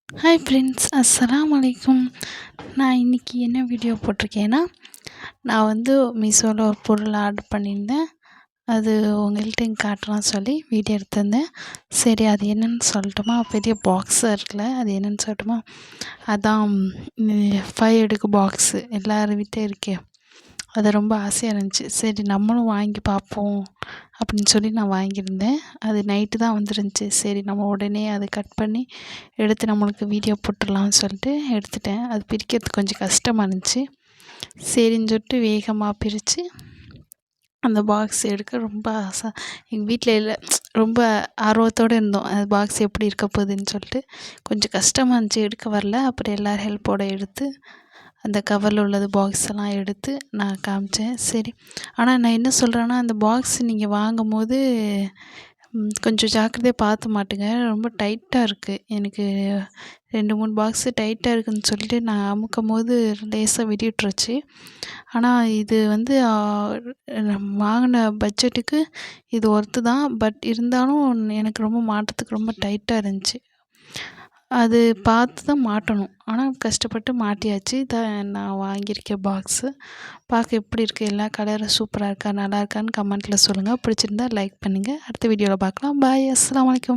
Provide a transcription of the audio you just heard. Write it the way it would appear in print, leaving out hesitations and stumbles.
Hi friends, அஸ்ஸலாமு அலைக்கும். நான் இன்றைக்கி என்ன வீடியோ போட்டிருக்கேன்னா, நான் வந்து மீஷோவில் ஒரு பொருள் ஆர்டர் பண்ணியிருந்தேன். அது உங்கள்கிட்ட காட்டலாம்னு சொல்லி வீடியோ எடுத்திருந்தேன். சரி, அது என்னென்னு சொல்லட்டுமா? பெரிய பாக்ஸாக இருக்குல்ல, அது என்னென்னு சொல்லட்டுமா? அதான் 5 அடுக்கு பாக்ஸு எல்லார் வீட்லேயும் இருக்கே. அது ரொம்ப ஆசையாக இருந்துச்சு. சரி, நம்மளும் வாங்கி பார்ப்போம் அப்படின்னு சொல்லி நான் வாங்கியிருந்தேன். அது நைட்டு தான் வந்துருந்துச்சு. சரி, நம்ம உடனே அதை கட் பண்ணி எடுத்து நம்மளுக்கு வீடியோ போட்டுடலாம்னு சொல்லிட்டு எடுத்துட்டேன். அது பிரிக்கிறதுக்கு கொஞ்சம் கஷ்டமாக இருந்துச்சு. சரின்னு சொல்லிட்டு வேகமாக பிரித்து அந்த பாக்ஸ் எடுக்க ரொம்ப ஆசை. எங்கள் வீட்டில் இல்லை, ரொம்ப ஆர்வத்தோடு இருந்தோம். அது பாக்ஸ் எப்படி இருக்க போகுதுன்னு சொல்லிட்டு. கொஞ்சம் கஷ்டமாக இருந்துச்சு, எடுக்க வரல. அப்புறம் எல்லோரும் ஹெல்ப்போடு எடுத்து அந்த கவரில் உள்ளது பாக்ஸ் எல்லாம் எடுத்து நான் காமிச்சேன். சரி, ஆனால் நான் என்ன சொல்கிறேன்னா, அந்த பாக்ஸ் நீங்கள் வாங்கும்போது கொஞ்சம் ஜாக்கிரதையாக பார்த்து மாட்டுங்க. ரொம்ப டைட்டாக இருக்குது. எனக்கு 2, 3 பாக்ஸு டைட்டாக இருக்குதுன்னு சொல்லிட்டு நான் அமுக்கும்போது லேசாக விட்டுருச்சு. ஆனால் இது வந்து வாங்கின பட்ஜெட்டுக்கு இது ஒர்த்து தான். பட் இருந்தாலும் எனக்கு ரொம்ப மாட்டுறதுக்கு ரொம்ப டைட்டாக இருந்துச்சு. அது பார்த்து தான் மாட்டணும். ஆனால் கஷ்டப்பட்டு மாட்டியாச்சு. இதான் நான் வாங்கியிருக்க பாக்ஸு. பார்க்க எப்படி இருக்குது? எல்லா கலரும் சூப்பராக இருக்கா, நல்லா இருக்கான்னு கமெண்ட்டில் சொல்லுங்கள். பிடிச்சிருந்தா லைக் பண்ணுங்கள். அடுத்த வீடியோவில் பார்க்கலாம். பாய். அஸ்ஸலாமு அலைக்கும்.